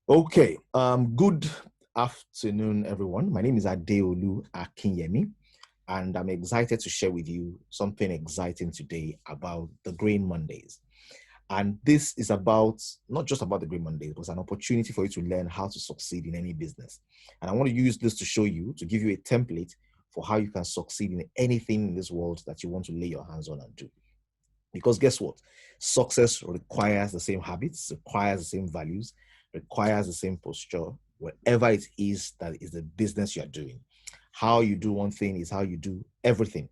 Okay, good afternoon, everyone. My name is Adeolu Akinyemi, and I'm excited to share with you something exciting today about the Green Mondays. And this is about not just about the Green Mondays, but it's an opportunity for you to learn how to succeed in any business. And I want to use this to show you, to give you a template for how you can succeed in anything in this world that you want to lay your hands on and do. Because guess what? Success requires the same habits, requires the same values, requires the same posture, whatever it is that is the business you're doing. How you do one thing is how you do everything.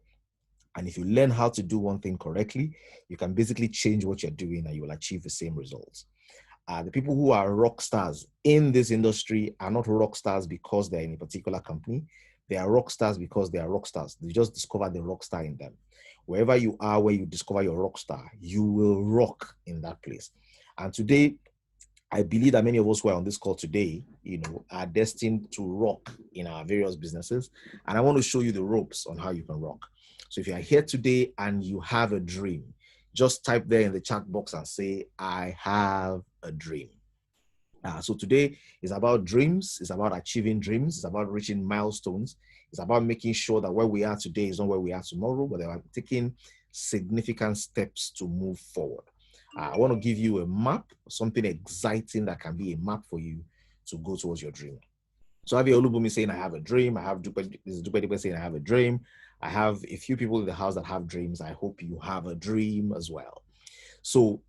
And if you learn how to do one thing correctly, you can basically change what you're doing and you will achieve the same results. The people who are rock stars in this industry are not rock stars because they're in a particular company. They are rock stars because they are rock stars. They just discovered the rock star in them. Wherever you are, where you discover your rock star, you will rock in that place. And today, I believe that many of us who are on this call today, are destined to rock in our various businesses. And I want to show you the ropes on how you can rock. So if you are here today and you have a dream, just type there in the chat box and say, I have a dream. So today is about dreams. It's about achieving dreams. It's about reaching milestones. It's about making sure that where we are today is not where we are tomorrow, but they are taking significant steps to move forward. I want to give you a map, something exciting that can be a map for you to go towards your dream. So I have Olubumi saying, I have a dream. I have Dupe saying, I have a dream. I have a few people in the house that have dreams. I hope you have a dream as well. So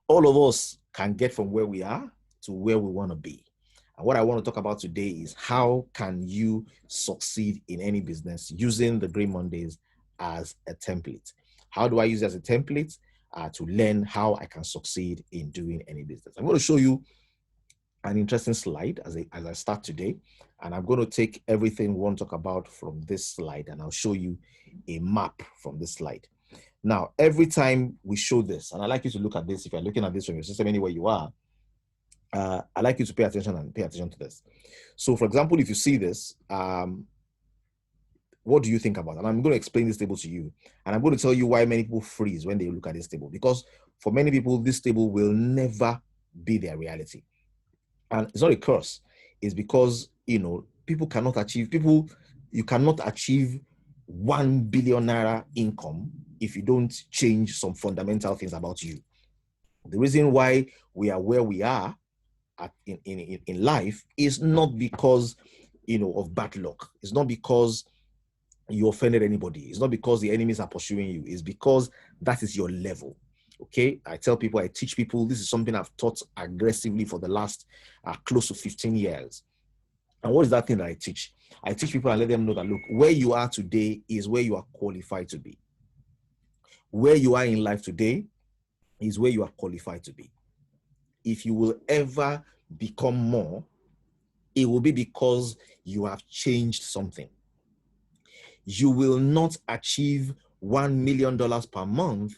all of us can get from where we are to where we want to be. And what I want to talk about today is how can you succeed in any business using the Green Mondays as a template. How do I use it as a template to learn how I can succeed in doing any business? I'm going to show you an interesting slide as I start today. And I'm going to take everything we want to talk about from this slide, and I'll show you a map from this slide. Now, every time we show this, and I like you to look at this, if you're looking at this from your system anywhere you are, I like you to pay attention to this. So, for example, if you see this, what do you think about it? And I'm going to explain this table to you. And I'm going to tell you why many people freeze when they look at this table. Because for many people, this table will never be their reality. And it's not a curse. It's because, people cannot achieve, you cannot achieve 1 billion naira income if you don't change some fundamental things about you. The reason why we are where we are in life is not because, of bad luck. It's not because you offended anybody. It's not because the enemies are pursuing you. It's because that is your level. Okay, I tell people, I teach people, this is something I've taught aggressively for the last close to 15 years. And what is that thing that I teach? I teach people and let them know that, look, where you are today is where you are qualified to be. Where you are in life today is where you are qualified to be. If you will ever become more, it will be because you have changed something. You will not achieve $1 million per month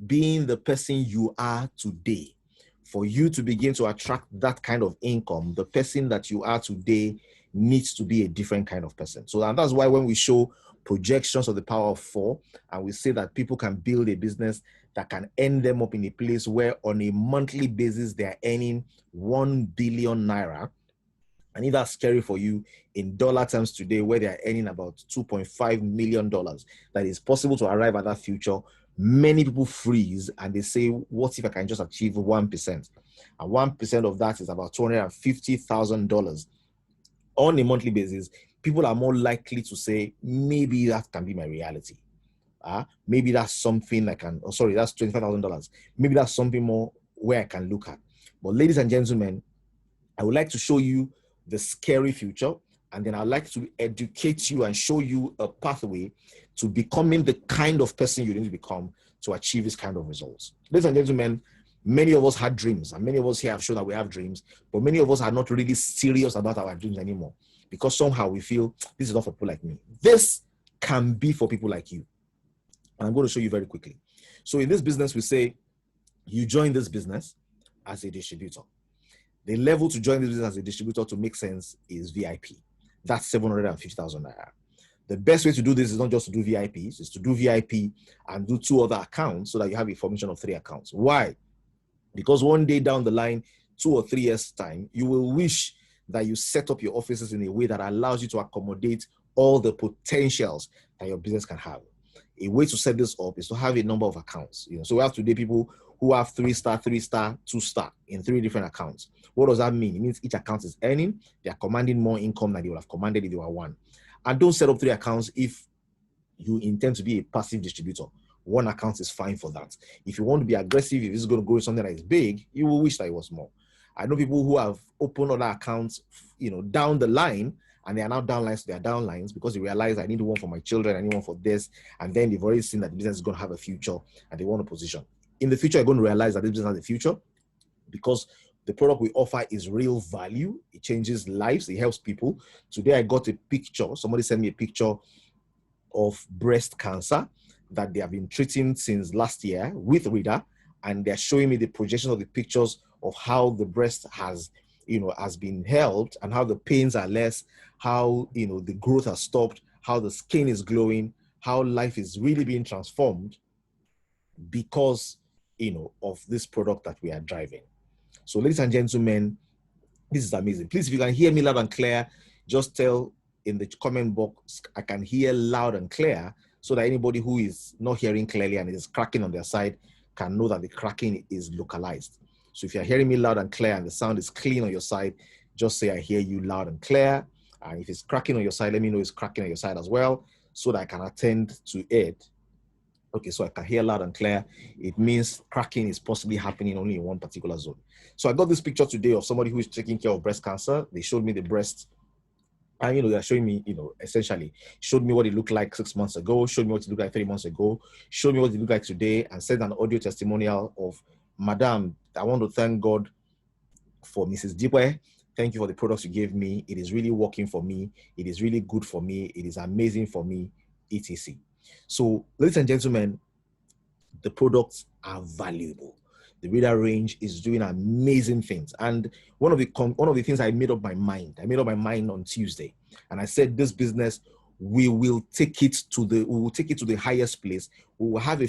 being the person you are today. For you to begin to attract that kind of income, the person that you are today needs to be a different kind of person. So that's why when we show projections of the power of 4, and we say that people can build a business that can end them up in a place where on a monthly basis, they are earning 1 billion naira. And if that's scary for you, in dollar terms today, where they are earning about $2.5 million, that is possible to arrive at that future, many people freeze and they say, what if I can just achieve 1%? And 1% of that is about $250,000 on a monthly basis. People are more likely to say, maybe that can be my reality. Maybe that's something I can, that's $25,000. Maybe that's something more where I can look at. But ladies and gentlemen, I would like to show you the scary future, and then I'd like to educate you and show you a pathway to becoming the kind of person you need to become to achieve this kind of results. Ladies and gentlemen, many of us had dreams, and many of us here have shown that we have dreams, but many of us are not really serious about our dreams anymore because somehow we feel this is not for people like me. This can be for people like you. And I'm going to show you very quickly. So in this business, we say you join this business as a distributor. The level to join this business as a distributor to make sense is VIP. That's 750,000 naira. The best way to do this is not just to do VIPs, it's to do VIP and do 2 other accounts so that you have a formation of 3 accounts. Why? Because one day down the line, 2 or 3 years' time, you will wish that you set up your offices in a way that allows you to accommodate all the potentials that your business can have. A way to set this up is to have a number of accounts. So we have today people who have 3-star, 3-star, 2-star in 3 different accounts. What does that mean? It means each account is earning. They are commanding more income than they would have commanded if they were 1. And don't set up 3 accounts if you intend to be a passive distributor. 1 account is fine for that. If you want to be aggressive, if this is going to grow something that is big, you will wish that it was more. I know people who have opened other accounts, down the line, and they are now downlines to their downlines because they realize I need one for my children, I need one for this, and then they've already seen that the business is going to have a future and they want a position. In the future, you're going to realize that this business has a future because the product we offer is real value. It changes lives. It helps people. Today, I got a picture. Somebody sent me a picture of breast cancer that they have been treating since last year with Rita, and they're showing me the projection of the pictures of how the breast has been helped and how the pains are less, how, the growth has stopped, how the skin is glowing, how life is really being transformed because, of this product that we are driving. So, ladies and gentlemen, this is amazing. Please, if you can hear me loud and clear, just tell in the comment box, I can hear loud and clear, so that anybody who is not hearing clearly and is cracking on their side can know that the cracking is localized. So if you're hearing me loud and clear and the sound is clean on your side, just say I hear you loud and clear. And if it's cracking on your side, let me know it's cracking on your side as well, so that I can attend to it. Okay, so I can hear loud and clear. It means cracking is possibly happening only in one particular zone. So I got this picture today of somebody who is taking care of breast cancer. They showed me the breast. And, they're showing me, essentially showed me what it looked like 6 months ago, showed me what it looked like 3 months ago, showed me what it looked like today, and sent an audio testimonial of, Madam, I want to thank God for Mrs. Dipwe. Thank you for the products you gave me. It is really working for me. It is really good for me. It is amazing for me, etc. So, ladies and gentlemen, the products are valuable. The Reader range is doing amazing things. And one of the things I made up my mind on Tuesday. And I said, this business, we will take it to the highest place. We will have a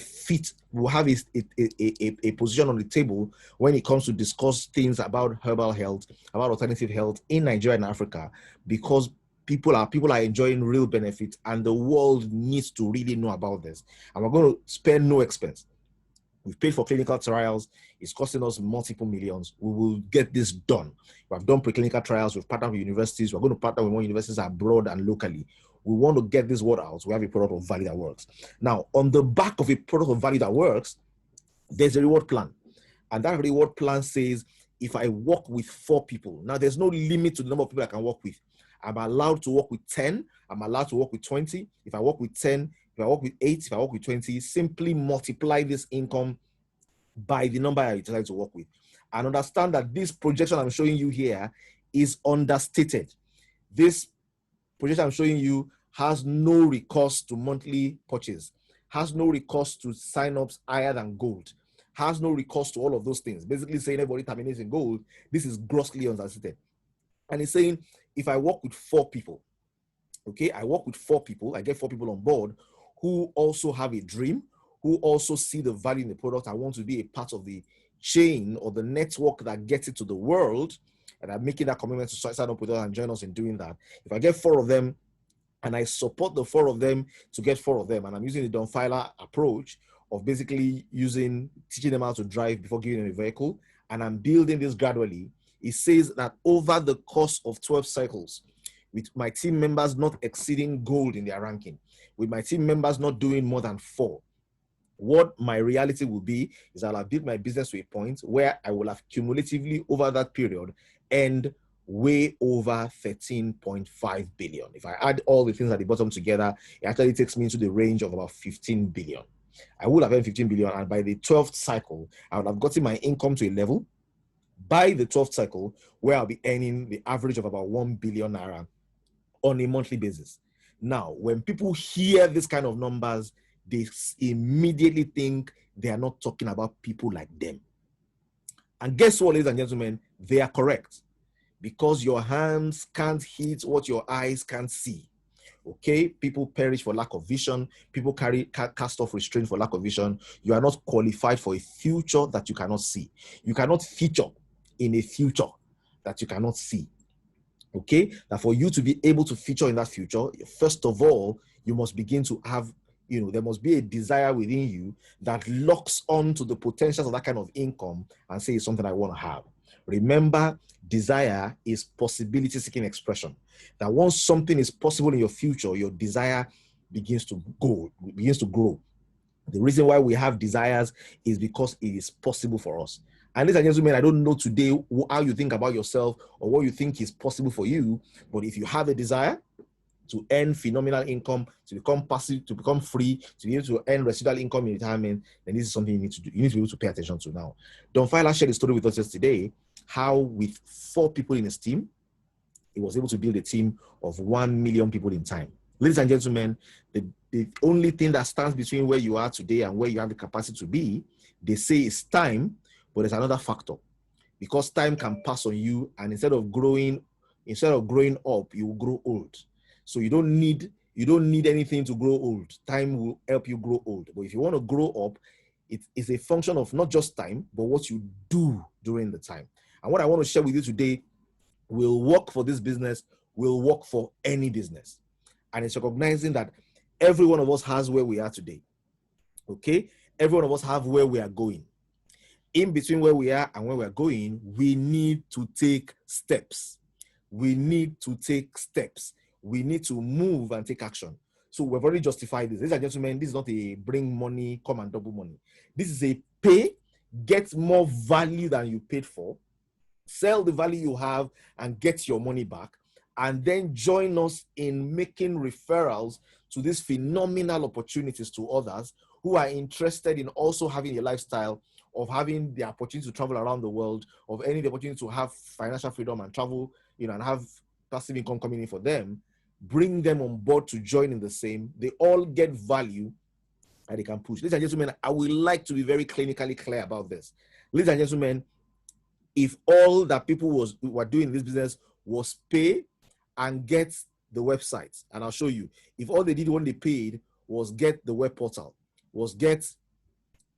position on the table when it comes to discuss things about herbal health, about alternative health in Nigeria and Africa, because people are enjoying real benefits, and the world needs to really know about this. And we're going to spare no expense. We've paid for clinical trials. It's costing us multiple millions. We will get this done. We have done preclinical trials. We've partnered with universities. We're going to partner with more universities abroad and locally. We want to get this word out. We have a product of value that works. Now, on the back of a product of value that works, there's a reward plan. And that reward plan says, if I work with 4 people, now there's no limit to the number of people I can work with. I'm allowed to work with 10. I'm allowed to work with 20. If I work with 10, if I work with 8, if I work with 20, simply multiply this income by the number I decide to work with. And understand that this projection I'm showing you here is understated. This projection I'm showing you has no recourse to monthly purchase, has no recourse to sign-ups higher than gold, has no recourse to all of those things. Basically saying everybody terminates in gold. This is grossly understated. And it's saying, if I work with 4 people, okay, I work with 4 people, I get 4 people on board who also have a dream, who also see the value in the product. I want to be a part of the chain or the network that gets it to the world, and I'm making that commitment to sign up with us and join us in doing that. If I get 4 of them, and I support the 4 of them to get 4 of them, and I'm using the Don Filer approach of basically teaching them how to drive before giving them a vehicle, and I'm building this gradually, it says that over the course of 12 cycles, with my team members not exceeding gold in their ranking, with my team members not doing more than 4, what my reality will be is I'll have built my business to a point where I will have cumulatively over that period earned way over 13.5 billion. If I add all the things at the bottom together, it actually takes me into the range of about 15 billion. I would have earned 15 billion, and by the 12th cycle, I would have gotten my income to a level by the 12th cycle where I'll be earning the average of about 1 billion naira on a monthly basis. Now, when people hear this kind of numbers, they immediately think they are not talking about people like them. And guess what, ladies and gentlemen? They are correct, because your hands can't hit what your eyes can't see. Okay, people perish for lack of vision. People cast off restraint for lack of vision. You are not qualified for a future that you cannot see. You cannot feature in a future that you cannot see. Okay, that for you to be able to feature in that future, first of all, you must begin to have, there must be a desire within you that locks on to the potentials of that kind of income and say it's something I want to have. Remember, desire is possibility seeking expression. That once something is possible in your future, your desire begins to grow. The reason why we have desires is because it is possible for us. And ladies and gentlemen, I don't know today how you think about yourself or what you think is possible for you, but if you have a desire to earn phenomenal income, to become passive, to become free, to be able to earn residual income in retirement, then this is something you need to do. You need to be able to pay attention to now. Don Fila shared a story with us yesterday, how with 4 people in his team, he was able to build a team of 1 million people in time. Ladies and gentlemen, the only thing that stands between where you are today and where you have the capacity to be, they say is time, but there's another factor. Because time can pass on you, and instead of growing up, you will grow old. So you don't need anything to grow old. Time will help you grow old. But if you want to grow up, it is a function of not just time, but what you do during the time. And what I want to share with you today will work for this business, will work for any business. And it's recognizing that every one of us has where we are today. Okay? Every one of us have where we are going. In between where we are and where we are going, we need to take steps. We need to take steps. We need to move and take action. So we've already justified this. Ladies and gentlemen, this is not a bring money, come and double money. This is a pay, get more value than you paid for, sell the value you have and get your money back, and then join us in making referrals to these phenomenal opportunities to others who are interested in also having a lifestyle of having the opportunity to travel around the world, of any the opportunity to have financial freedom and travel, and have passive income coming in for them. Bring them on board to join in the same. They all get value and they can push. Ladies and gentlemen, I would like to be very clinically clear about this. Ladies and gentlemen, if all that people were doing in this business was pay and get the website, and I'll show you, if all they did when they paid was get the web portal, was get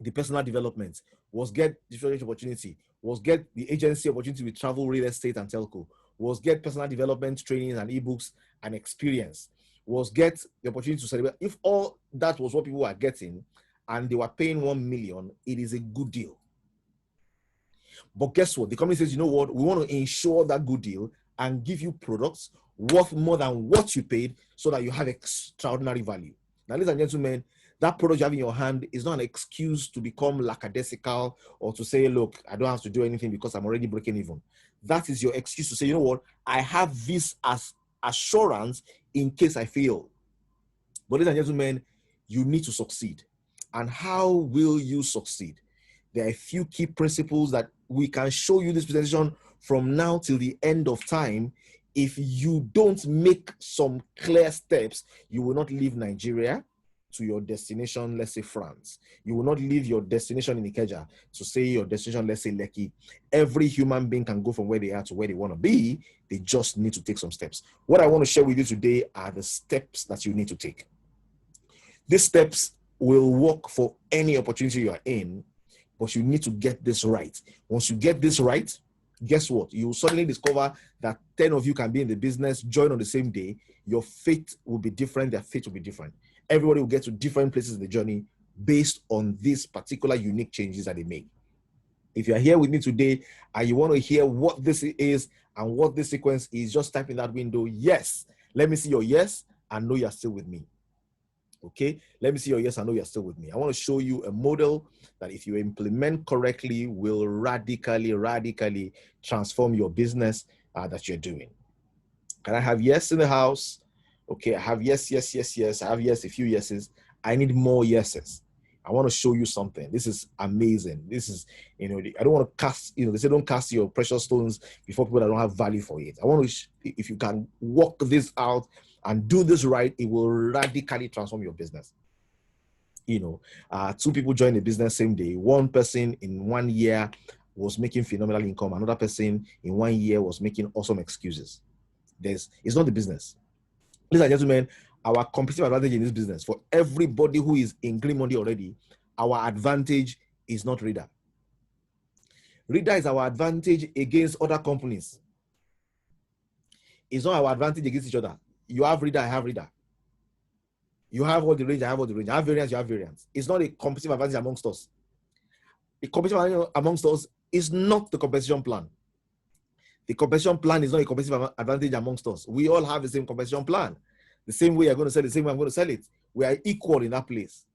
the personal development, was get different opportunity, was get the agency opportunity with travel, real estate, and telco, was get personal development, trainings, and ebooks, and experience, was get the opportunity to celebrate. If all that was what people were getting and they were paying 1 million, it is a good deal. But guess what? The company says, you know what? We want to ensure that good deal and give you products worth more than what you paid so that you have extraordinary value. Now, ladies and gentlemen, that product you have in your hand is not an excuse to become lackadaisical or to say, look, I don't have to do anything because I'm already breaking even. That is your excuse to say, you know what? I have this as assurance in case I fail. But ladies and gentlemen, you need to succeed. And how will you succeed? There are a few key principles that we can show you this presentation from now till the end of time. If you don't make some clear steps, you will not leave Nigeria to your destination, let's say France. You will not leave your destination in Ikeja to say your destination, let's say Lekki. Every human being can go from where they are to where they want to be. They just need to take some steps. What I want to share with you today are the steps that you need to take. These steps will work for any opportunity you are in, but you need to get this right. Once you get this right, guess what? You will suddenly discover that 10 of you can be in the business, join on the same day. Your fate will be different. Their fate will be different. Everybody will get to different places in the journey based on these particular unique changes that they make. If you are here with me today and you want to hear what this is and what this sequence is, just type in that window, yes. Let me see your yes and know you're still with me. Okay, let me see your yes, I know you're still with me. I want to show you a model that if you implement correctly will radically transform your business that you're doing. Can I have yes in the house? Okay, I have yes. I have yes, a few yeses. I need more yeses. I want to show you something. This is amazing. This is, I don't want to cast, they say don't cast your precious stones before people that don't have value for it. I want to, if you can work this out and do this right, it will radically transform your business. 2 people joined the business same day. One person in 1 year was making phenomenal income. Another person in 1 year was making awesome excuses. It's not the business. Ladies and gentlemen, our competitive advantage in this business, for everybody who is in green money already, our advantage is not radar. Reader is our advantage against other companies. It's not our advantage against each other. You have reader, I have reader. You have all the range, I have all the range. I have variance, you have variance. It's not a competitive advantage amongst us. The competitive advantage amongst us is not the competition plan. The competition plan is not a competitive advantage amongst us. We all have the same competition plan. The same way you're going to sell it, the same way I'm going to sell it. We are equal in that place.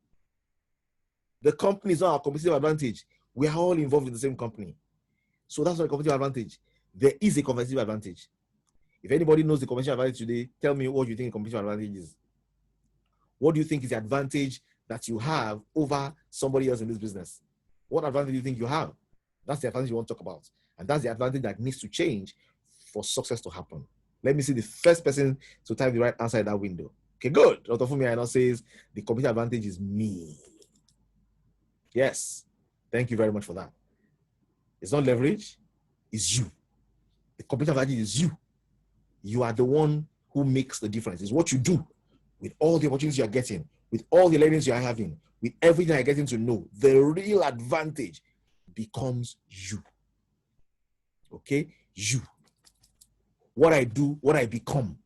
The company is not our competitive advantage. We are all involved in the same company. So that's not a competitive advantage. There is a competitive advantage. If anybody knows the competitive advantage today, tell me what you think the competitive advantage is. What do you think is the advantage that you have over somebody else in this business? What advantage do you think you have? That's the advantage you want to talk about. And that's the advantage that needs to change for success to happen. Let me see the first person to type the right answer in that window. Okay, good. Dr. Fumi Aina says the competitive advantage is me. Yes. Thank you very much for that. It's not leverage, it's you. The competitive advantage is you. You are the one who makes the difference. It's what you do with all the opportunities you are getting, with all the learnings you are having, with everything you're getting to know. The real advantage becomes you. Okay? You. What I do, what I become.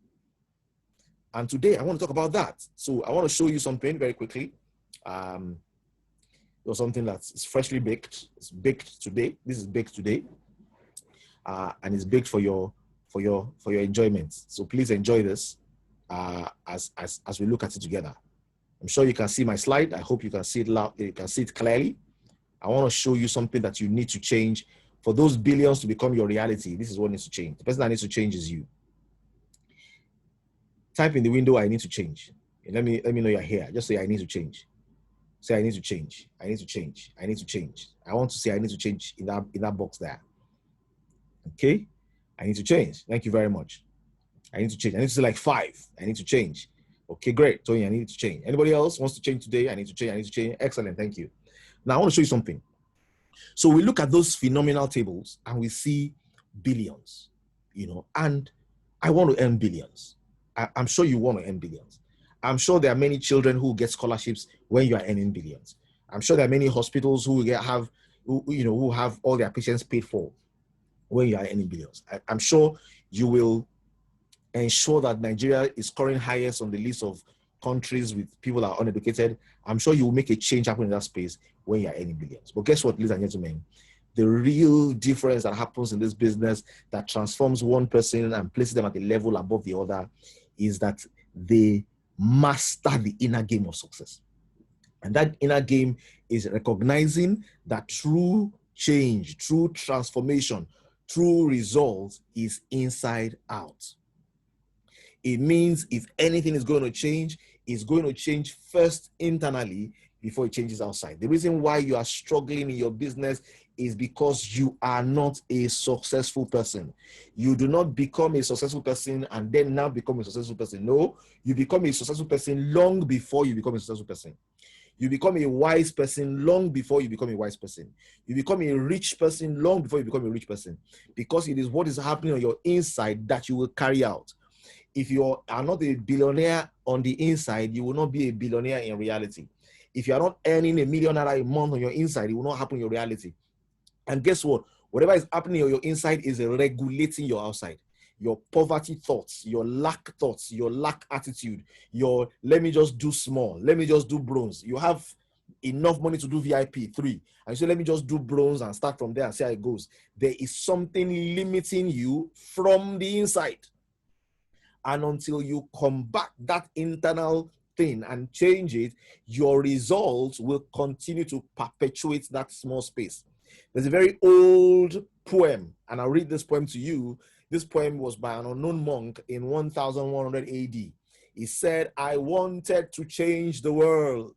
And today I want to talk about that. So I want to show you something very quickly. Or something that's freshly baked. It's baked today. This is baked today. And it's baked for your enjoyment. So please enjoy this as we look at it together. I'm sure you can see my slide. I hope you can see it loud. You can see it clearly. I want to show you something that you need to change for those billions to become your reality. This is what needs to change. The person that needs to change is you. Type in the window, I need to change. Let me know you're here. Just say I need to change. Say I need to change. I need to change. I need to change. I want to say I need to change in that box there. Okay? I need to change. Thank you very much. I need to change. I need to say like 5. I need to change. Okay, great. Tony, I need to change. Anybody else wants to change today? I need to change. I need to change. Excellent. Thank you. Now, I want to show you something. So we look at those phenomenal tables and we see billions, and I want to earn billions. I'm sure you want to earn billions. I'm sure there are many children who get scholarships when you are earning billions. I'm sure there are many hospitals who have all their patients paid for when you are earning billions. I'm sure you will ensure that Nigeria is scoring highest on the list of countries with people that are uneducated. I'm sure you will make a change happen in that space when you are earning billions. But guess what, ladies and gentlemen? The real difference that happens in this business that transforms one person and places them at a level above the other is that they master the inner game of success. And that inner game is recognizing that true change, true transformation, true results is inside out. It means if anything is going to change, it's going to change first internally before it changes outside. The reason why you are struggling in your business is because you are not a successful person. You do not become a successful person and then now become a successful person. No, you become a successful person long before you become a successful person. You become a wise person long before you become a wise person. You become a rich person long before you become a rich person. Because it is what is happening on your inside that you will carry out. If you are not a billionaire on the inside, you will not be a billionaire in reality. If you are not earning $1 million a month on your inside, it will not happen in your reality. And guess what? Whatever is happening on your inside is regulating your outside. Your poverty thoughts, your lack thoughts, your lack attitude, your let me just do small, let me just do bronze. You have enough money to do VIP 3. And so let me just do bronze and start from there and see how it goes. There is something limiting you from the inside. And until you combat that internal thing and change it, your results will continue to perpetuate that small space. There's a very old poem, and I'll read this poem to you. This poem was by an unknown monk in 1100 AD. He said, I wanted to change the world.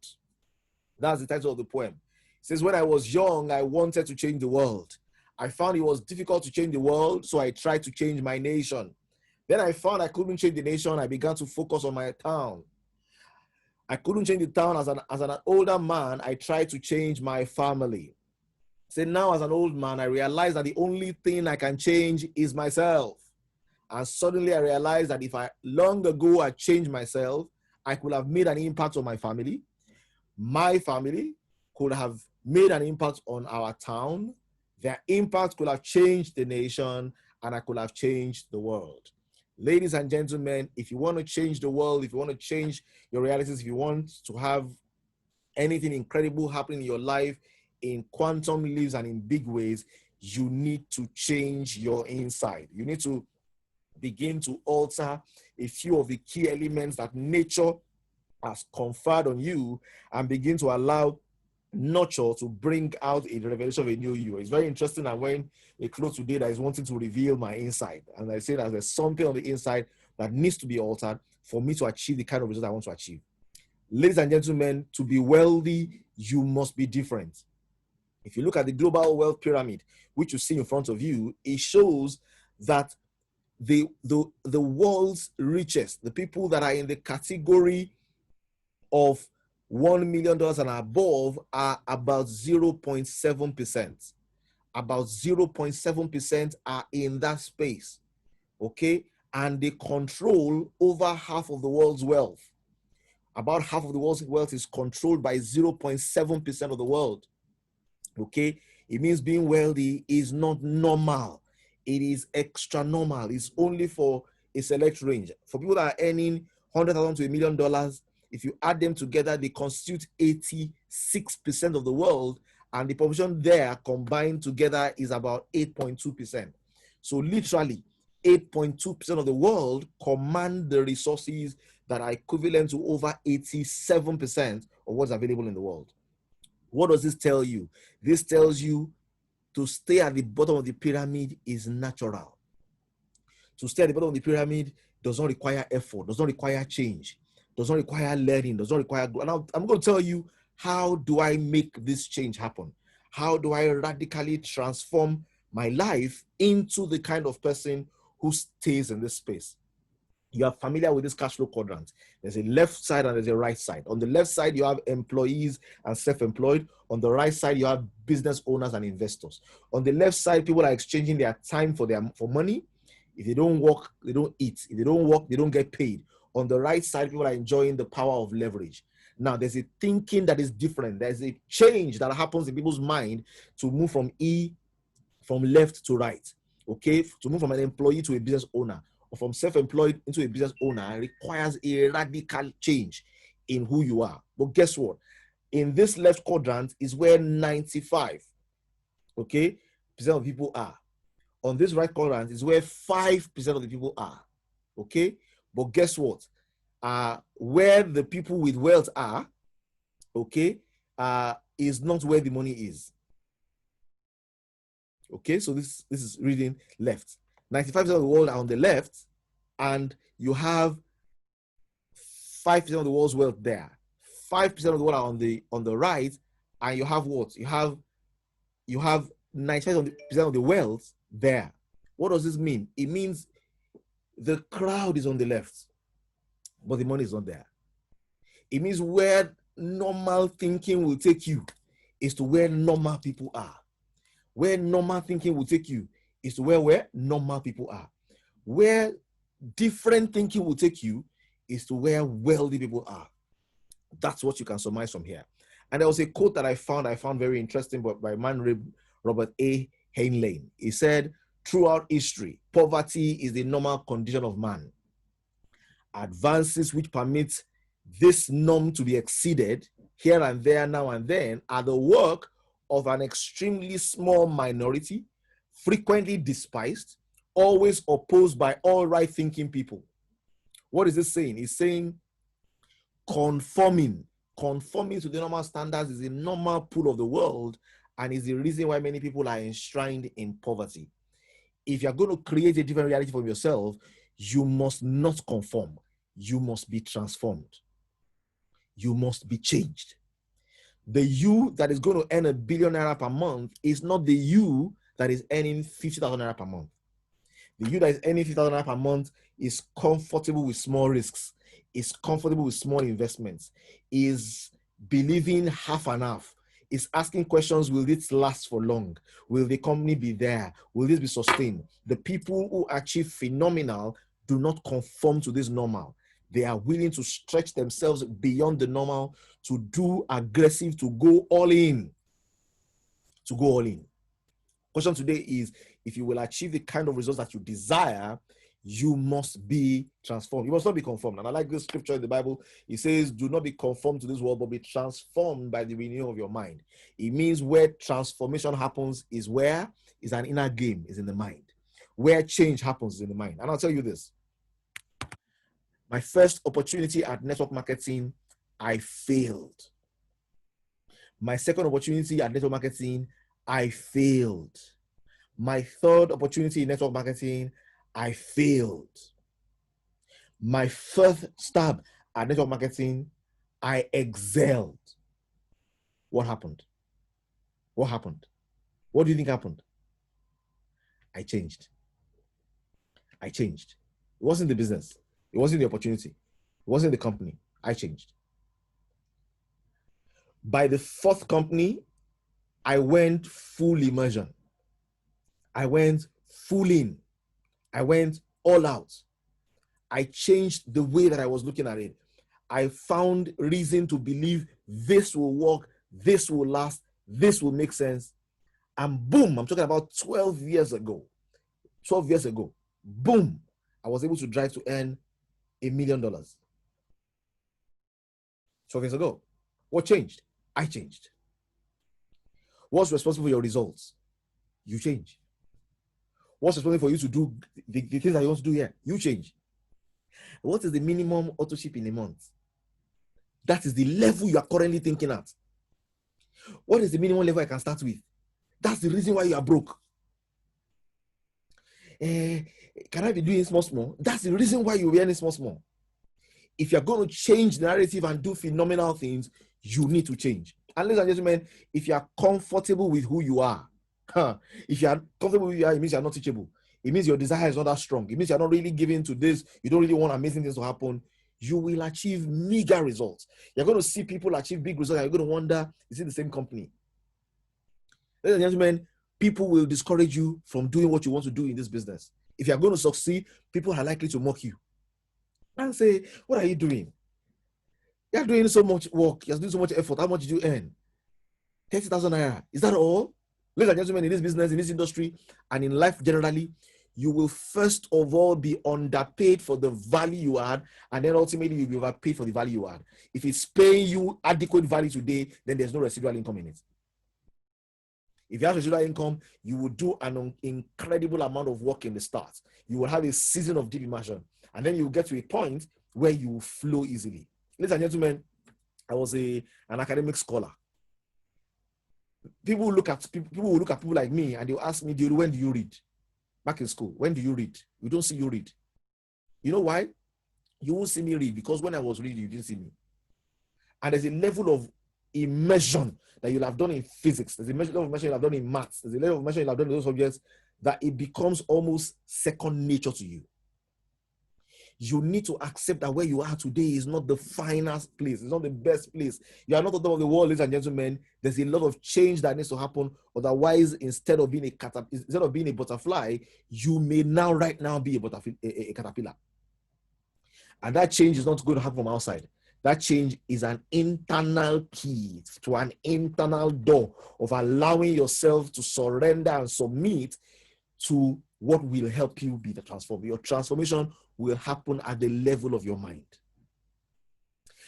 That's the title of the poem. It says, when I was young, I wanted to change the world. I found it was difficult to change the world, so I tried to change my nation. Then I found I couldn't change the nation. I began to focus on my town. I couldn't change the town. As an older man, I tried to change my family. So now as an old man, I realized that the only thing I can change is myself. And suddenly I realized that if long ago I changed myself, I could have made an impact on my family. My family could have made an impact on our town. Their impact could have changed the nation, and I could have changed the world. Ladies and gentlemen, if you want to change the world, if you want to change your realities, if you want to have anything incredible happening in your life in quantum leaps and in big ways, you need to change your inside. You need to begin to alter a few of the key elements that nature has conferred on you and begin to allow nurture to bring out a revelation of a new you. It's very interesting that when a close today that is wanting to reveal my inside, and I say that there's something on the inside that needs to be altered for me to achieve the kind of result I want to achieve. Ladies and gentlemen, to be wealthy, you must be different. If you look at the global wealth pyramid, which you see in front of you, it shows that the world's richest, the people that are in the category of $1 million and above, are about 0.7%. About 0.7% are in that space, okay? And they control over half of the world's wealth. About half of the world's wealth is controlled by 0.7% of the world, okay? It means being wealthy is not normal. It is extra normal. It's only for a select range. For people that are earning $100,000 to $1 million, if you add them together, they constitute 86% of the world, and the population there combined together is about 8.2%. So literally, 8.2% of the world command the resources that are equivalent to over 87% of what's available in the world. What does this tell you? This tells you to stay at the bottom of the pyramid is natural. To stay at the bottom of the pyramid does not require effort, does not require change, does not require learning, does not require growth. And I'm going to tell you, how do I make this change happen? How do I radically transform my life into the kind of person who stays in this space? You are familiar with this cash flow quadrant. There's a left side and there's a right side. On the left side, you have employees and self-employed. On the right side, you have business owners and investors. On the left side, people are exchanging their time for money. If they don't work, they don't eat. If they don't work, they don't get paid. On the right side, people are enjoying the power of leverage. Now, there's a thinking that is different. There's a change that happens in people's mind to move from left to right, okay? To move from an employee to a business owner, or from self-employed into a business owner, requires a radical change in who you are. But guess what? In this left quadrant is where 95%, okay, percent of people are. On this right quadrant is where 5% of the people are, okay? But guess what? Where the people with wealth are, okay, is not where the money is. Okay, so this is reading left. 95% of the world are on the left, and you have 5% of the world's wealth there. 5% of the world are on the right, and you have what? You have 95% of the wealth there. What does this mean? It means the crowd is on the left, but the money is not there. It means where normal thinking will take you is to where normal people are. Where normal thinking will take you is to where normal people are. Where different thinking will take you is to where wealthy people are. That's what you can surmise from here. And there was a quote that I found very interesting, but by a man Robert A. Heinlein. He said, throughout history, poverty is the normal condition of man. Advances which permit this norm to be exceeded here and there, now and then, are the work of an extremely small minority, frequently despised, always opposed by all right-thinking people. What is this saying? It's saying conforming to the normal standards is a normal pull of the world, and is the reason why many people are enshrined in poverty. If you're going to create a different reality for yourself, you must not conform. You must be transformed. You must be changed. The you that is going to earn $1 billion per month is not the you that is earning 50,000 naira per month. The you that is earning 50,000 naira per month is comfortable with small risks, is comfortable with small investments, is believing half and half, is asking questions: will this last for long? Will the company be there? Will this be sustained? The people who achieve phenomenal do not conform to this normal. They are willing to stretch themselves beyond the normal, to do aggressive, to go all in. To go all in. Question today is, if you will achieve the kind of results that you desire, you must be transformed. You must not be conformed. And I like this scripture in the Bible. It says, do not be conformed to this world, but be transformed by the renewal of your mind. It means where transformation happens is an inner game, is in the mind. Where change happens is in the mind. And I'll tell you this. My first opportunity at network marketing, I failed. My second opportunity at network marketing, I failed. My third opportunity in network marketing, I failed. My first stab at network marketing, I excelled. What happened? What happened? What do you think happened? I changed. I changed. It wasn't the business. It wasn't the opportunity. It wasn't the company. I changed. By the fourth company, I went full immersion. I went full in. I went all out. I changed the way that I was looking at it. I found reason to believe this will work, this will last, this will make sense. And boom, I'm talking about 12 years ago. 12 years ago, boom, I was able to drive to earn $1 million. 12 years ago. What changed? I changed. What's responsible for your results? You change. What's responsible for you to do the things that you want to do here? You change. What is the minimum auto ship in a month? That is the level you are currently thinking at. What is the minimum level I can start with? That's the reason why you are broke. Can I be doing small? That's the reason why you'll be earning small. If you're going to change the narrative and do phenomenal things, you need to change. And ladies and gentlemen, if you are comfortable with who you are, if you are comfortable with who you are, it means you're not teachable. It means your desire is not that strong. It means you're not really giving to this. You don't really want amazing things to happen. You will achieve meager results. You're going to see people achieve big results, and you're going to wonder, is it the same company? Ladies and gentlemen, people will discourage you from doing what you want to do in this business. If you're going to succeed, people are likely to mock you and say, what are you doing? You're doing so much work. You're doing so much effort. How much did you earn? 30,000 naira. Is that all? Ladies and gentlemen, in this business, in this industry, and in life generally, you will first of all be underpaid for the value you add, and then ultimately you'll be overpaid for the value you add. If it's paying you adequate value today, then there's no residual income in it. If you have residual income, you will do an incredible amount of work in the start. You will have a season of deep immersion, and then you will get to a point where you will flow easily. Ladies and gentlemen, I was an academic scholar. People will look at people like me, and they'll ask me, when do you read? Back in school, when do you read? We don't see you read. You know why? You won't see me read, because when I was reading, you didn't see me. And there's a level of immersion that you'll have done in physics. There's a level of immersion you'll have done in maths. There's a level of immersion you'll have done in those subjects that it becomes almost second nature to you. You need to accept that where you are today is not the finest place. It's not the best place. You are not the top of the world, ladies and gentlemen. There's a lot of change that needs to happen. Otherwise, instead of being a butterfly, you may right now be a caterpillar. And that change is not going to happen from outside. That change is an internal key to an internal door of allowing yourself to surrender and submit to what will help you be the transformer. Your transformation will happen at the level of your mind.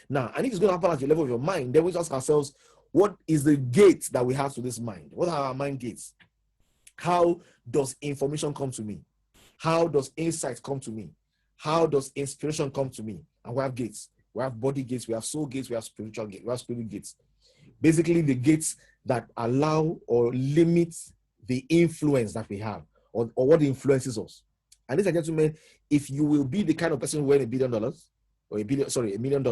Now, and if it's going to happen at the level of your mind, then we ask ourselves, what is the gate that we have to this mind? What are our mind gates? How does information come to me? How does insight come to me? How does inspiration come to me? And we have gates. We have body gates, we have soul gates, we have spiritual gates, we have spirit gates. Basically, the gates that allow or limit the influence that we have, or what influences us. And ladies and gentlemen, if you will be the kind of person who earns $1 billion, or $1 million,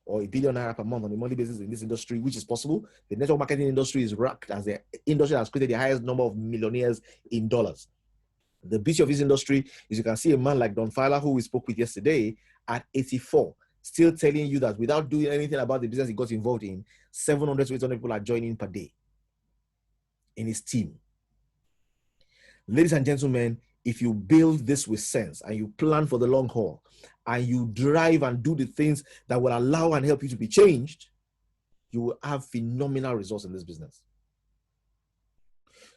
or $1 billion naira per month on a monthly basis in this industry, which is possible, the network marketing industry is ranked as the industry that has created the highest number of millionaires in dollars. The beauty of this industry is you can see a man like Don Fowler, who we spoke with yesterday, at 84, still telling you that without doing anything about the business he got involved in, 700 to 800 people are joining per day in his team. Ladies and gentlemen, if you build this with sense and you plan for the long haul and you drive and do the things that will allow and help you to be changed, you will have phenomenal results in this business.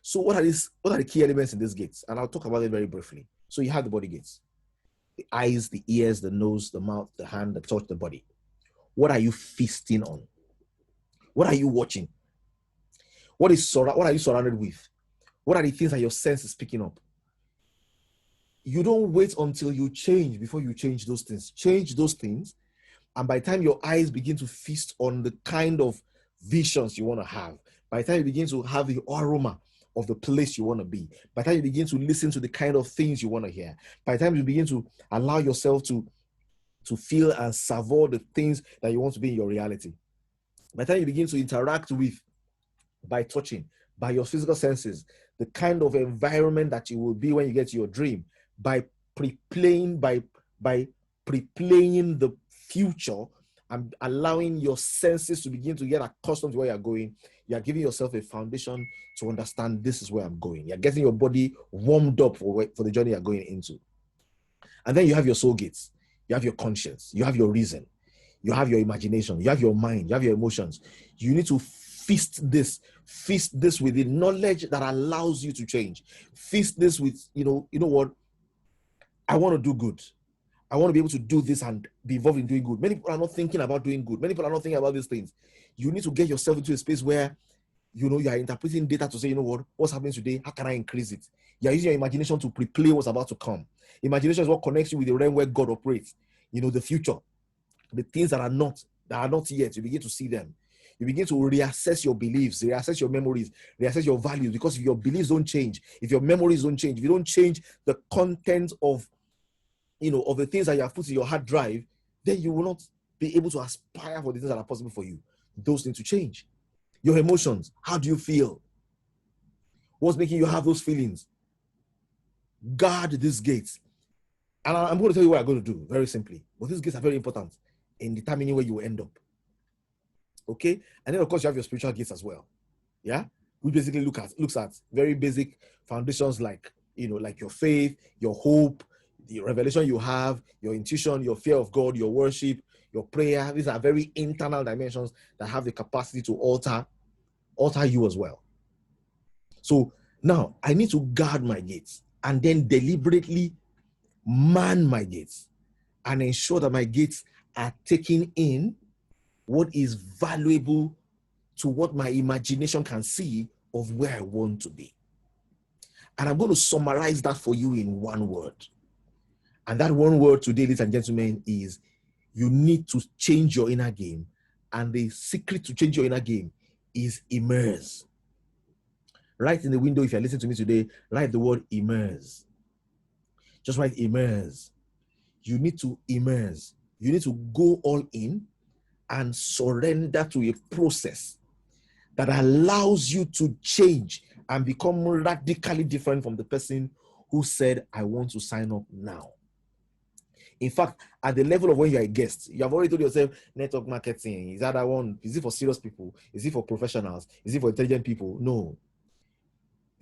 So what are the key elements in these gates? And I'll talk about it very briefly. So you have the body gates. The eyes, the ears, the nose, the mouth, the hand, the touch, the body. What are you feasting on? What are you watching? What are you surrounded with? What are the things that your sense is picking up? You don't wait until you change before you change those things. Change those things, and by the time your eyes begin to feast on the kind of visions you want to have, by the time you begin to have the aroma of the place you want to be, by the time you begin to listen to the kind of things you want to hear, by the time you begin to allow yourself to feel and savor the things that you want to be in your reality, by the time you begin to interact with, by touching, by your physical senses, the kind of environment that you will be when you get to your dream, by pre-playing the future and allowing your senses to begin to get accustomed to where you're going, you're giving yourself a foundation to understand this is where I'm going. You're getting your body warmed up for the journey you're going into. And then you have your soul gates, you have your conscience, you have your reason, you have your imagination, you have your mind, you have your emotions. You need to feast this with the knowledge that allows you to change. Feast this with, you know what? I want to do good. I want to be able to do this and be involved in doing good. Many people are not thinking about doing good. Many people are not thinking about these things. You need to get yourself into a space where, you are interpreting data to say, you know what, what's happening today? How can I increase it? You're using your imagination to pre-play what's about to come. Imagination is what connects you with the realm where God operates. The future, the things that are not yet. You begin to see them. You begin to reassess your beliefs, reassess your memories, reassess your values. Because if your beliefs don't change, if your memories don't change, if you don't change the content of the things that you have put in your hard drive, then you will not be able to aspire for the things that are possible for you. Those need to change. Your emotions, how do you feel? What's making you have those feelings? Guard these gates. And I'm going to tell you what I'm going to do, very simply. But these gates are very important in determining where you will end up. Okay? And then, of course, you have your spiritual gates as well. Yeah? We basically looks at very basic foundations like your faith, your hope, the revelation you have, your intuition, your fear of God, your worship, your prayer. These are very internal dimensions that have the capacity to alter you as well. So now I need to guard my gates and then deliberately man my gates and ensure that my gates are taking in what is valuable to what my imagination can see of where I want to be. And I'm going to summarize that for you in one word. And that one word today, ladies and gentlemen, is you need to change your inner game. And the secret to change your inner game is immerse. Write in the window, if you're listening to me today, write the word immerse. Just write immerse. You need to immerse. You need to go all in and surrender to a process that allows you to change and become radically different from the person who said, I want to sign up now. In fact, at the level of when you're a guest, you have already told yourself, network marketing, is that one? Is it for serious people? Is it for professionals? Is it for intelligent people? No.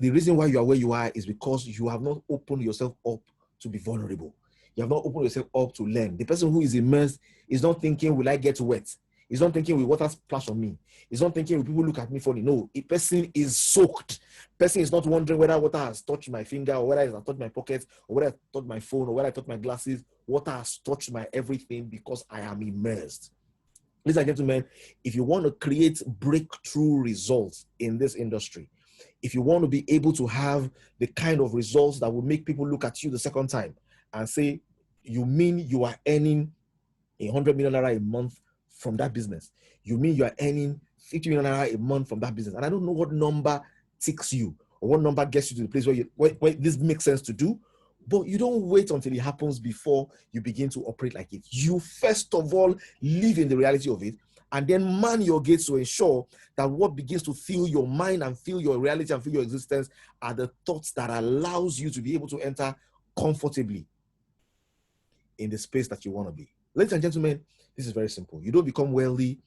The reason why you are where you are is because you have not opened yourself up to be vulnerable. You have not opened yourself up to learn. The person who is immersed is not thinking, will I get wet? He's not thinking, will water splash on me? He's not thinking, will people look at me funny? No, a person is soaked. Person is not wondering whether water has touched my finger or whether it has touched my pocket or whether it touched my phone or whether I touched my glasses. Water has touched my everything because I am immersed. Ladies and gentlemen, if you want to create breakthrough results in this industry, if you want to be able to have the kind of results that will make people look at you the second time and say, you mean you are earning $100 million a month from that business? You mean you are earning $50 million a month from that business? And I don't know what number ticks you or what number gets you to the place where this makes sense to do, but you don't wait until it happens before you begin to operate like it. You first of all live in the reality of it, and then man your gates to ensure that what begins to fill your mind and fill your reality and fill your existence are the thoughts that allows you to be able to enter comfortably in the space that you want to be. Ladies and gentlemen, this is very simple. You don't become wealthy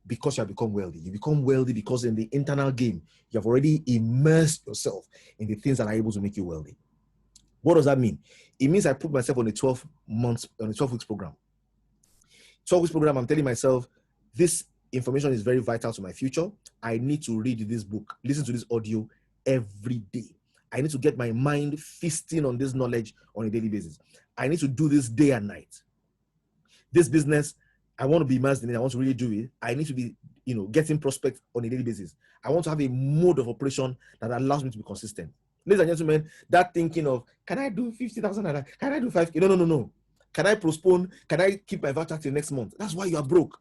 because you have become wealthy. You become wealthy because in the internal game, you have already immersed yourself in the things that are able to make you wealthy. What does that mean? It means I put myself on a 12 weeks program. 12 weeks program, I'm telling myself, this information is very vital to my future. I need to read this book, listen to this audio every day. I need to get my mind feasting on this knowledge on a daily basis. I need to do this day and night. This business, I want to be immersed in it. I want to really do it. I need to be, getting prospects on a daily basis. I want to have a mode of operation that allows me to be consistent. Ladies and gentlemen, that thinking of, can I do 50,000? Can I do 5? No. Can I postpone? Can I keep my VAT till next month? That's why you are broke.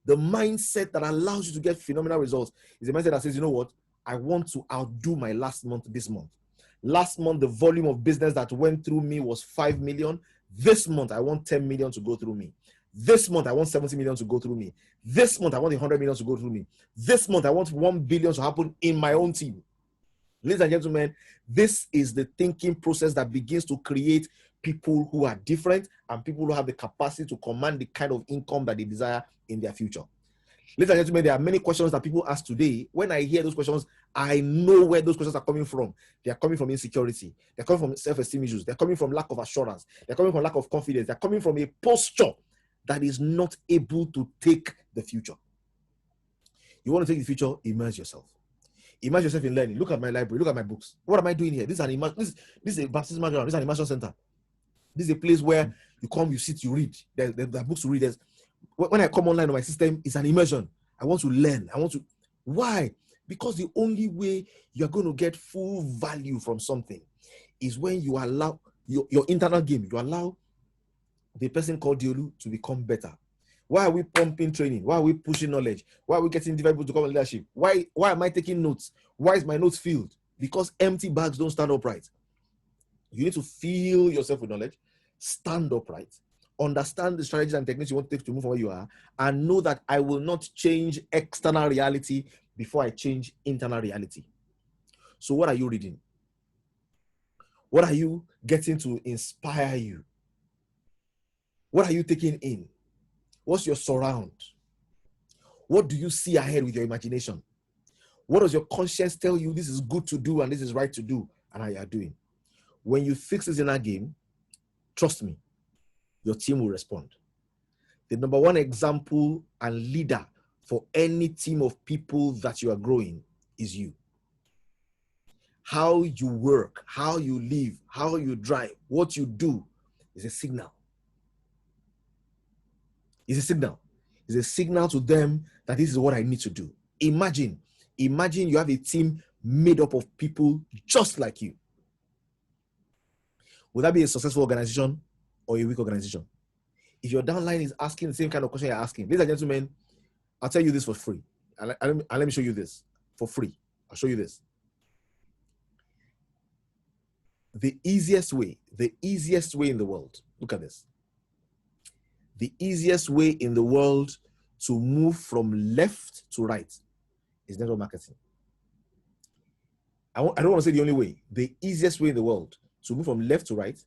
The mindset that allows you to get phenomenal results is a mindset that says, you know what? I want to outdo my last month this month. Last month, the volume of business that went through me was 5 million. This month, I want 10 million to go through me. This month, I want 70 million to go through me. This month, I want 100 million to go through me. This month, I want 1 billion to happen in my own team. Ladies and gentlemen, this is the thinking process that begins to create people who are different and people who have the capacity to command the kind of income that they desire in their future. Ladies and gentlemen, there are many questions that people ask today. When I hear those questions, I know where those questions are coming from. They are coming from insecurity. They're coming from self-esteem issues. They're coming from lack of assurance. They're coming from lack of confidence. They're coming from a posture that is not able to take the future. You want to take the future? Immerse yourself. Immerse yourself in learning. Look at my library. Look at my books. What am I doing here? This is a baptismal ground. This is an immersion center. This is a place where you come, you sit, you read. There are books to read. When I come online on my system, it's an immersion. I want to learn. Why? Because the only way you're going to get full value from something is when you allow your internal game, you allow the person called Adeolu to become better. Why are we pumping training? Why are we pushing knowledge? Why are we getting different people to come in leadership? Why am I taking notes? Why is my notes filled? Because empty bags don't stand upright. You need to fill yourself with knowledge, stand upright, understand the strategies and techniques you want to take to move from where you are, and know that I will not change external reality before I change internal reality. So what are you reading? What are you getting to inspire you? What are you taking in? What's your surround? What do you see ahead with your imagination? What does your conscience tell you this is good to do and this is right to do, and how you are doing? When you fix this inner game, trust me, your team will respond. The number one example and leader for any team of people that you are growing is you. How you work, how you live, how you drive, what you do is a signal. It's a signal. It's a signal to them that this is what I need to do. Imagine you have a team made up of people just like you. Would that be a successful organization or a weak organization? If your downline is asking the same kind of question you're asking, ladies and gentlemen, I'll tell you this for free. And let me show you this for free. I'll show you this. The easiest way in the world, look at this. The easiest way in the world to move from left to right is network marketing. I don't want to say the only way. The easiest way in the world to move from left to right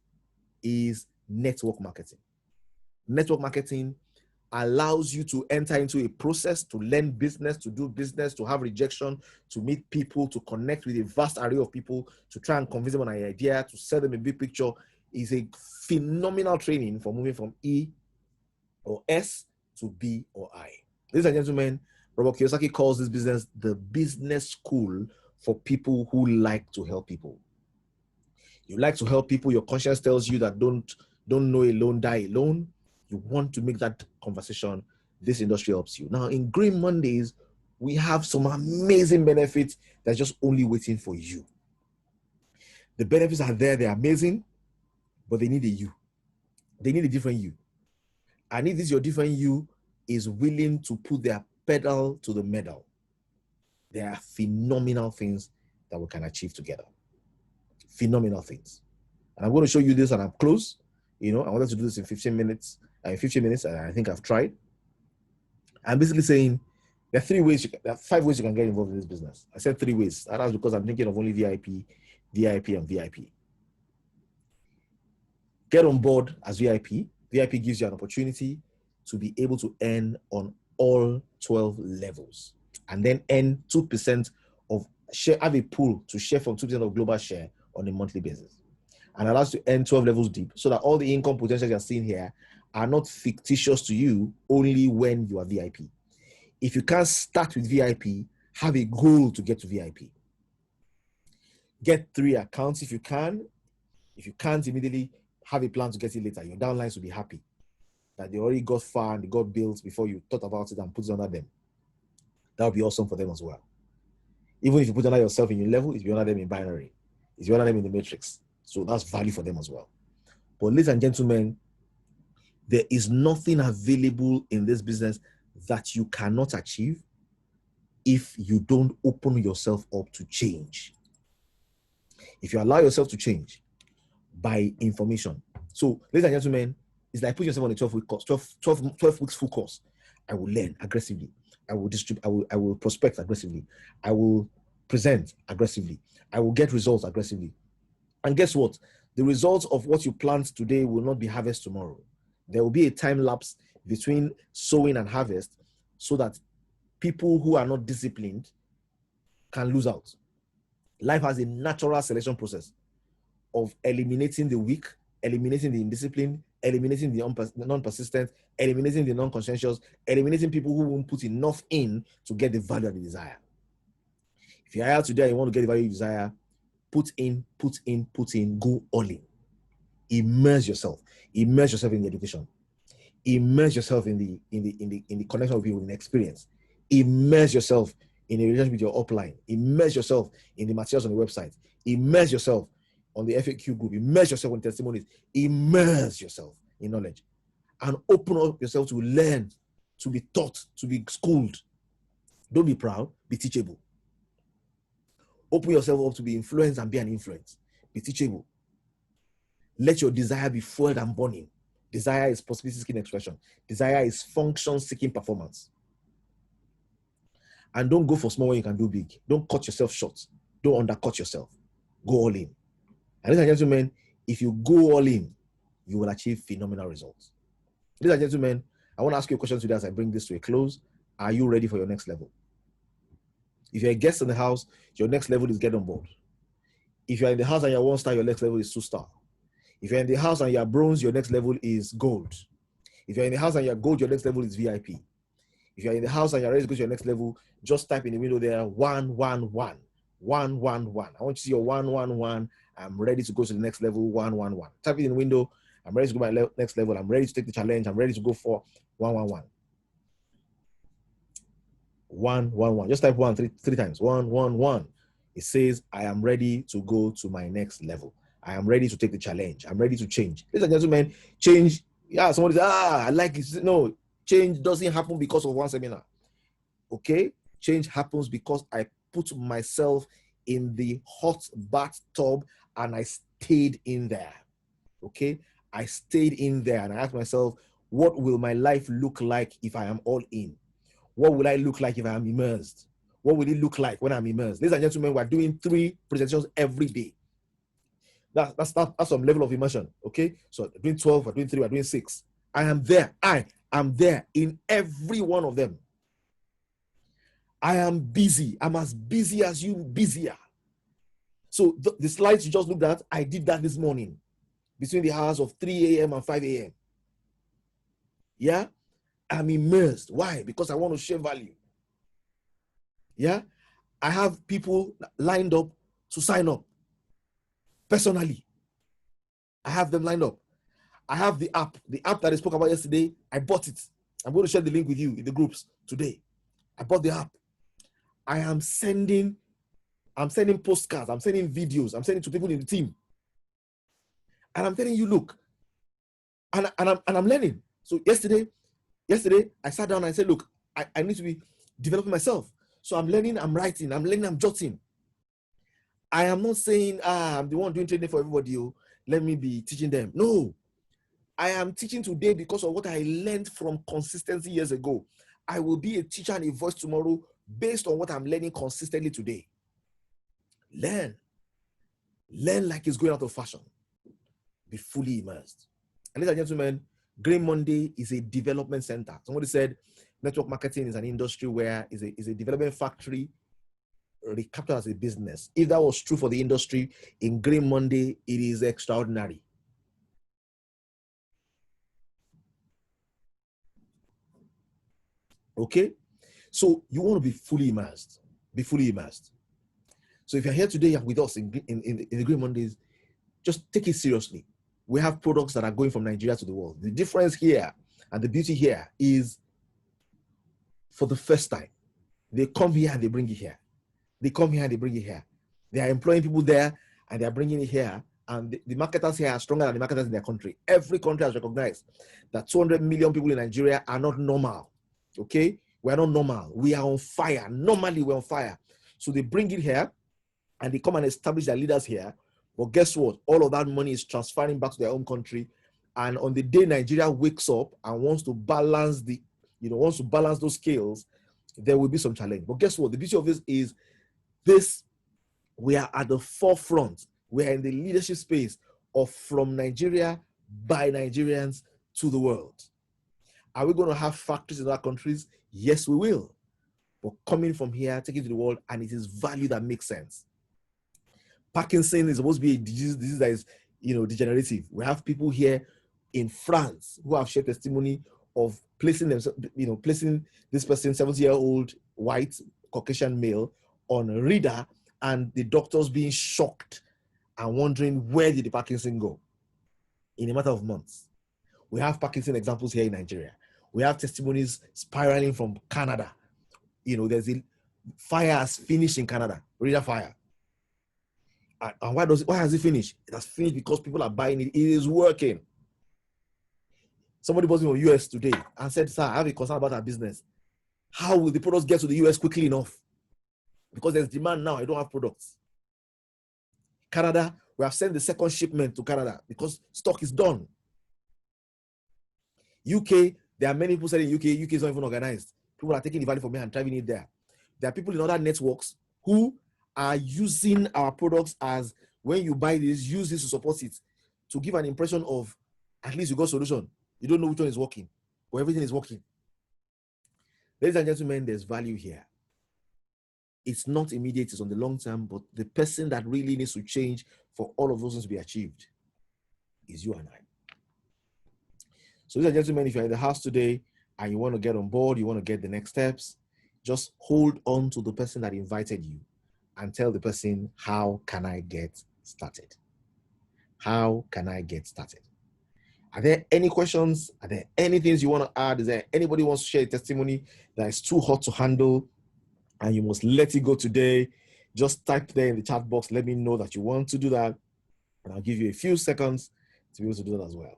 is network marketing. Network marketing allows you to enter into a process to learn business, to do business, to have rejection, to meet people, to connect with a vast array of people, to try and convince them on an idea, to sell them a big picture. Is a phenomenal training for moving from E or S to B or I. Ladies and gentlemen, Robert Kiyosaki calls this business the business school for people who like to help people. You like to help people, your conscience tells you that don't know alone, die alone. You want to make that conversation, this industry helps you. Now, in Green Mondays, we have some amazing benefits that's just only waiting for you. The benefits are there, they're amazing, but they need a you. They need a different you. And if this your different you is willing to put their pedal to the metal, there are phenomenal things that we can achieve together. Phenomenal things. And I'm going to show you this and I'm close. I wanted to do this in 15 minutes, and I think I've tried. I'm basically saying there are 5 ways you can get involved in this business. I said 3 ways. And that's because I'm thinking of only VIP, and VIP. Get on board as VIP. VIP gives you an opportunity to be able to earn on all 12 levels and then earn 2% of share, have a pool to share from 2% of global share on a monthly basis, and allows you to earn 12 levels deep so that all the income potentials you're seeing here are not fictitious to you only when you are VIP. If you can't start with VIP, have a goal to get to VIP. Get 3 accounts if you can. If you can't immediately, have a plan to get it later. Your downlines will be happy that they already got far and they got built before you thought about it and put it under them. That would be awesome for them as well. Even if you put under yourself in your level, it's beyond them in binary. It's beyond them in the matrix. So that's value for them as well. But ladies and gentlemen, there is nothing available in this business that you cannot achieve if you don't open yourself up to change. If you allow yourself to change by information. So, ladies and gentlemen, it's like putting yourself on a 12-week course, 12 weeks full course. I will learn aggressively. I will distribute, I will prospect aggressively. I will present aggressively. I will get results aggressively. And guess what? The results of what you plant today will not be harvest tomorrow. There will be a time lapse between sowing and harvest so that people who are not disciplined can lose out. Life has a natural selection process of eliminating the weak, eliminating the indisciplined, eliminating the non-persistent, eliminating the non-conscientious, eliminating people who won't put enough in to get the value that they desire. If you're here today and you want to get the value you desire, put in, go all in. Immerse yourself in the education. Immerse yourself in the connection with people, in experience. Immerse yourself in a relationship with your upline. Immerse yourself in the materials on the website. Immerse yourself on the FAQ group. Immerse yourself in testimonies. Immerse yourself in knowledge. And open up yourself to learn, to be taught, to be schooled. Don't be proud, be teachable. Open yourself up to be influenced and be an influence. Be teachable. Let your desire be fueled and burning. Desire is possibility-seeking expression. Desire is function-seeking performance. And don't go for small when you can do big. Don't cut yourself short. Don't undercut yourself. Go all in. And ladies and gentlemen, if you go all in, you will achieve phenomenal results. Ladies and gentlemen, I want to ask you a question today as I bring this to a close. Are you ready for your next level? If you're a guest in the house, your next level is get on board. If you're in the house and you're 1-star, your next level is 2-star. If you're in the house and you're bronze, your next level is gold. If you're in the house and you're gold, your next level is VIP. If you're in the house and you're ready to go to your next level, just type in the window there 111. 111. I want you to see your 111. I'm ready to go to the next level 111. Type it in the window. I'm ready to go to my next level. I'm ready to take the challenge. I'm ready to go for 111. 111. Just type 1 three times. 111. It says, I am ready to go to my next level. I am ready to take the challenge. I'm ready to change. Ladies and gentlemen, change. Yeah, somebody says, I like it. No, change doesn't happen because of one seminar. Okay? Change happens because I put myself in the hot bathtub and I stayed in there. Okay? I stayed in there and I asked myself, what will my life look like if I am all in? What will I look like if I am immersed? What will it look like when I'm immersed? Ladies and gentlemen, we're doing 3 presentations every day. That's some level of immersion, okay? So we're doing 12, we're doing 3, we're doing 6. I am there. I am there in every one of them. I am busy. I'm as busy as you, busier. So the slides you just looked at, I did that this morning between the hours of 3 a.m. and 5 a.m. Yeah? I'm immersed. Why? Because I want to share value. Yeah? I have people lined up to sign up. Personally, I have them lined up. I have the app that I spoke about yesterday. I bought it. I'm going to share the link with you in the groups today. I bought the app. I am sending postcards. I'm sending videos. I'm sending to people in the team. And I'm telling you, look, and I'm learning. So yesterday, I sat down and I said, look, I need to be developing myself. So I'm learning, I'm writing, I'm learning, I'm jotting. I am not saying, I'm the one doing training for everybody. Let me be teaching them. No. I am teaching today because of what I learned from consistency years ago. I will be a teacher and a voice tomorrow based on what I'm learning consistently today. Learn. Learn like it's going out of fashion. Be fully immersed. And ladies and gentlemen, Green Monday is a development center. Somebody said network marketing is an industry where is a development factory recaptured as a business. If that was true for the industry, in Green Monday, it is extraordinary. Okay? So you want to be fully immersed. Be fully immersed. So if you're here today with us in the Green Mondays, just take it seriously. We have products that are going from Nigeria to the world. The difference here and the beauty here is, for the first time, they come here and they bring it here. They come here and they bring it here. They are employing people there and they are bringing it here. And the marketers here are stronger than the marketers in their country. Every country has recognized that 200 million people in Nigeria are not normal. Okay? We are not normal. We are on fire. Normally, we're on fire. So they bring it here and they come and establish their leaders here. But guess what? All of that money is transferring back to their own country. And on the day Nigeria wakes up and wants to balance those scales, there will be some challenge. But guess what? The beauty of this is we are at the forefront. We are in the leadership space of from Nigeria by Nigerians to the world. Are we going to have factories in other countries? Yes, we will. But coming from here, taking it to the world, and it is value that makes sense. Parkinson is supposed to be a disease that is, degenerative. We have people here in France who have shared testimony of placing this person, 70-year-old white Caucasian male, on a reader, and the doctors being shocked and wondering, where did the Parkinson go? In a matter of months. We have Parkinson examples here in Nigeria. We have testimonies spiraling from Canada. There's a fire has finished in Canada, reader fire. And why has it finished? It has finished because people are buying it. It is working. Somebody bought me from US today and said, sir, I have a concern about our business. How will the products get to the US quickly enough? Because there's demand now. I don't have products. Canada, we have sent the second shipment to Canada because stock is done. UK, there are many people saying UK is not even organized. People are taking the value from me and driving it there. There are people in other networks who are using our products as, when you buy this, use this to support it, to give an impression of at least you got solution. You don't know which one is working, but everything is working. Ladies and gentlemen, there's value here. It's not immediate, it's on the long term, but the person that really needs to change for all of those things to be achieved is you and I. So, ladies and gentlemen, if you're in the house today and you want to get on board, you want to get the next steps, just hold on to the person that invited you and tell the person, how can I get started? How can I get started? Are there any questions? Are there any things you want to add? Is there anybody who wants to share a testimony that is too hot to handle and you must let it go today? Just type there in the chat box. Let me know that you want to do that, and I'll give you a few seconds to be able to do that as well.